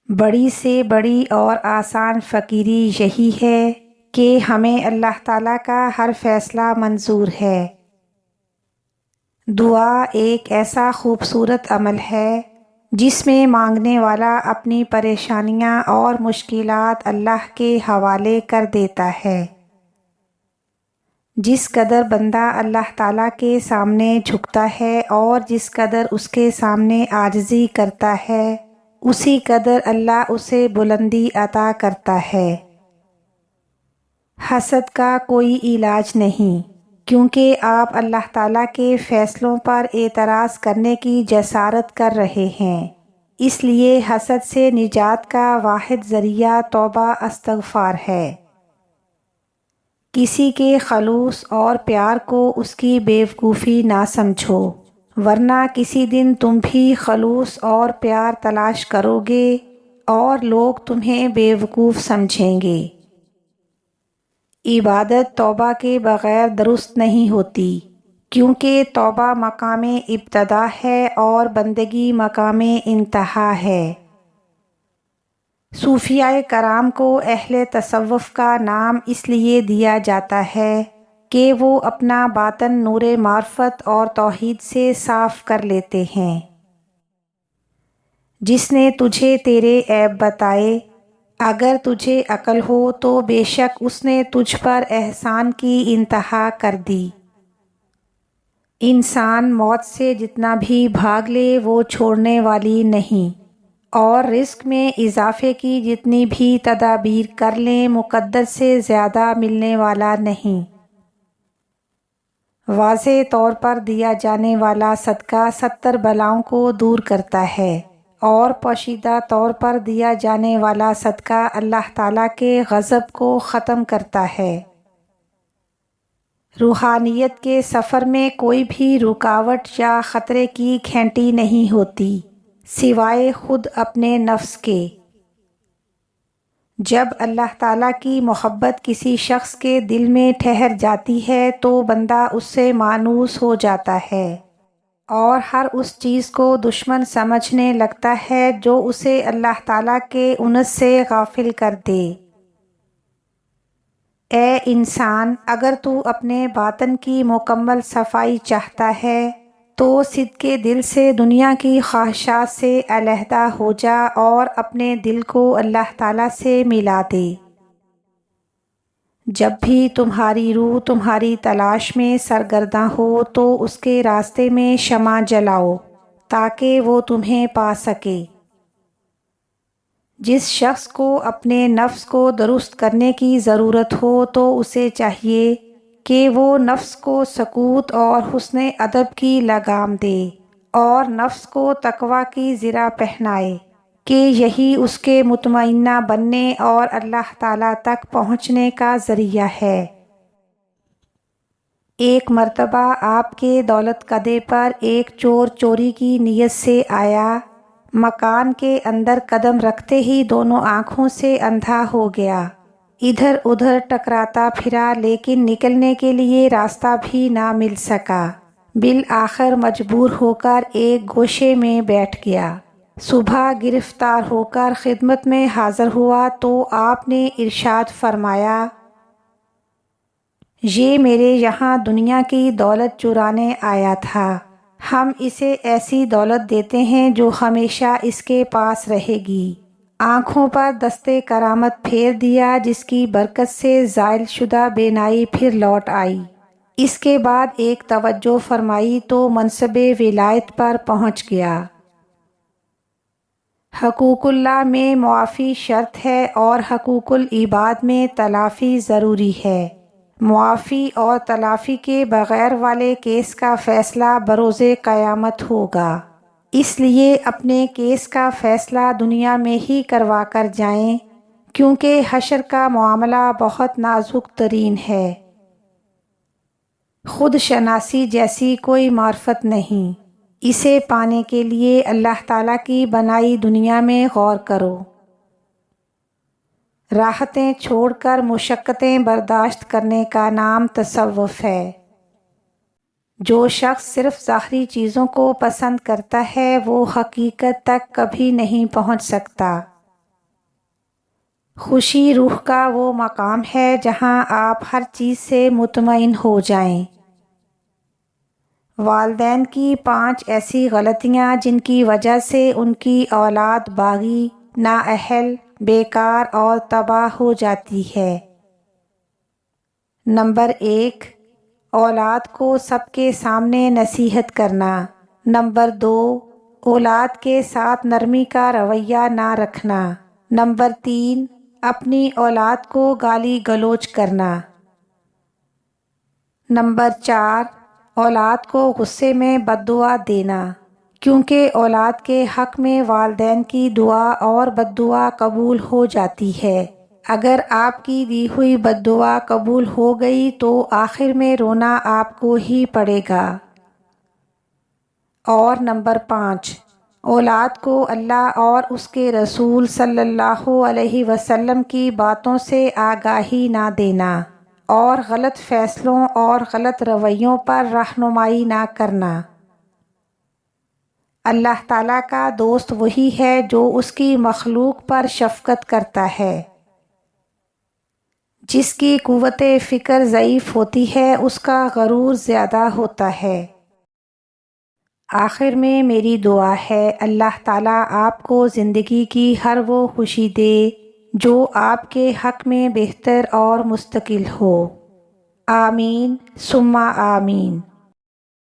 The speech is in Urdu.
بڑی سے بڑی اور آسان فقیری یہی ہے کہ ہمیں اللہ تعالیٰ کا ہر فیصلہ منظور ہے۔ دعا ایک ایسا خوبصورت عمل ہے جس میں مانگنے والا اپنی پریشانیاں اور مشکلات اللہ کے حوالے کر دیتا ہے۔ جس قدر بندہ اللہ تعالیٰ کے سامنے جھکتا ہے اور جس قدر اس کے سامنے عاجزی کرتا ہے، اسی قدر اللہ اسے بلندی عطا کرتا ہے۔ حسد کا کوئی علاج نہیں، کیونکہ آپ اللہ تعالیٰ کے فیصلوں پر اعتراض کرنے کی جسارت کر رہے ہیں۔ اس لیے حسد سے نجات کا واحد ذریعہ توبہ استغفار ہے۔ کسی کے خلوص اور پیار کو اس کی بیوقوفی نہ سمجھو، ورنہ کسی دن تم بھی خلوص اور پیار تلاش کرو گے اور لوگ تمہیں بیوقوف سمجھیں گے۔ عبادت توبہ کے بغیر درست نہیں ہوتی، کیونکہ توبہ مقام ابتدا ہے اور بندگی مقام انتہا ہے۔ صوفیاء کرام کو اہل تصوف کا نام اس لیے دیا جاتا ہے کہ وہ اپنا باطن نور معرفت اور توحید سے صاف کر لیتے ہیں۔ جس نے تجھے تیرے عیب بتائے، اگر تجھے عقل ہو تو بے شک اس نے تجھ پر احسان کی انتہا کر دی۔ انسان موت سے جتنا بھی بھاگ لے وہ چھوڑنے والی نہیں، اور رزق میں اضافے کی جتنی بھی تدابیر کر لیں مقدر سے زیادہ ملنے والا نہیں۔ واضح طور پر دیا جانے والا صدقہ 70 بلاؤں کو دور کرتا ہے، اور پوشیدہ طور پر دیا جانے والا صدقہ اللہ تعالیٰ کے غضب کو ختم کرتا ہے۔ روحانیت کے سفر میں کوئی بھی رکاوٹ یا خطرے کی گھنٹی نہیں ہوتی سوائے خود اپنے نفس کے۔ جب اللہ تعالیٰ کی محبت کسی شخص کے دل میں ٹھہر جاتی ہے تو بندہ اس سے مانوس ہو جاتا ہے اور ہر اس چیز کو دشمن سمجھنے لگتا ہے جو اسے اللہ تعالیٰ کے انس سے غافل کر دے۔ اے انسان، اگر تو اپنے باطن کی مکمل صفائی چاہتا ہے تو صدق دل سے دنیا کی خواہشات سے علیحدہ ہو جا اور اپنے دل کو اللہ تعالیٰ سے ملا دے۔ جب بھی تمہاری روح تمہاری تلاش میں سرگرداں ہو تو اس کے راستے میں شمع جلاؤ تاکہ وہ تمہیں پا سکے۔ جس شخص کو اپنے نفس کو درست کرنے کی ضرورت ہو تو اسے چاہیے کہ وہ نفس کو سکوت اور حسن ادب کی لگام دے اور نفس کو تقویٰ کی زرہ پہنائے کہ یہی اس کے مطمئنہ بننے اور اللہ تعالیٰ تک پہنچنے کا ذریعہ ہے۔ ایک مرتبہ آپ کے دولت کدے پر ایک چور چوری کی نیت سے آیا، مکان کے اندر قدم رکھتے ہی دونوں آنکھوں سے اندھا ہو گیا، ادھر ادھر ٹکراتا پھرا لیکن نکلنے کے لیے راستہ بھی نہ مل سکا، بالآخر مجبور ہو کر ایک گوشے میں بیٹھ گیا۔ صبح گرفتار ہو کر خدمت میں حاضر ہوا تو آپ نے ارشاد فرمایا، یہ میرے یہاں دنیا کی دولت چرانے آیا تھا، ہم اسے ایسی دولت دیتے ہیں جو ہمیشہ اس کے پاس رہے گی۔ آنکھوں پر دستے کرامت پھیر دیا جس کی برکت سے زائل شدہ بینائی پھر لوٹ آئی۔ اس کے بعد ایک توجہ فرمائی تو منصب ولایت پر پہنچ گیا۔ حقوق اللہ میں معافی شرط ہے اور حقوق العباد میں تلافی ضروری ہے۔ معافی اور تلافی کے بغیر والے کیس کا فیصلہ بروز قیامت ہوگا، اس لیے اپنے کیس کا فیصلہ دنیا میں ہی کروا کر جائیں، کیونکہ حشر کا معاملہ بہت نازک ترین ہے۔ خود شناسی جیسی کوئی معرفت نہیں، اسے پانے کے لیے اللہ تعالیٰ کی بنائی دنیا میں غور کرو۔ راحتیں چھوڑ کر مشقتیں برداشت کرنے کا نام تصوف ہے۔ جو شخص صرف ظاہری چیزوں کو پسند کرتا ہے وہ حقیقت تک کبھی نہیں پہنچ سکتا۔ خوشی روح کا وہ مقام ہے جہاں آپ ہر چیز سے مطمئن ہو جائیں۔ والدین کی 5 ایسی غلطیاں جن کی وجہ سے ان کی اولاد باغی، نااہل، بیکار اور تباہ ہو جاتی ہے۔ نمبر 1، اولاد کو سب کے سامنے نصیحت کرنا۔ نمبر 2، اولاد کے ساتھ نرمی کا رویہ نہ رکھنا۔ نمبر 3، اپنی اولاد کو گالی گلوچ کرنا۔ نمبر 4، اولاد کو غصے میں بد دعا دینا، کیونکہ اولاد کے حق میں والدین کی دعا اور بد دعا قبول ہو جاتی ہے۔ اگر آپ کی دی ہوئی بد دعا قبول ہو گئی تو آخر میں رونا آپ کو ہی پڑے گا۔ اور نمبر 5، اولاد کو اللہ اور اس کے رسول صلی اللہ علیہ وسلم کی باتوں سے آگاہی نہ دینا اور غلط فیصلوں اور غلط رویوں پر رہنمائی نہ کرنا۔ اللہ تعالیٰ کا دوست وہی ہے جو اس کی مخلوق پر شفقت کرتا ہے۔ جس کی قوت فکر ضعیف ہوتی ہے اس کا غرور زیادہ ہوتا ہے۔ آخر میں میری دعا ہے اللہ تعالیٰ آپ کو زندگی کی ہر وہ خوشی دے جو آپ کے حق میں بہتر اور مستقل ہو۔ آمین ثم آمین۔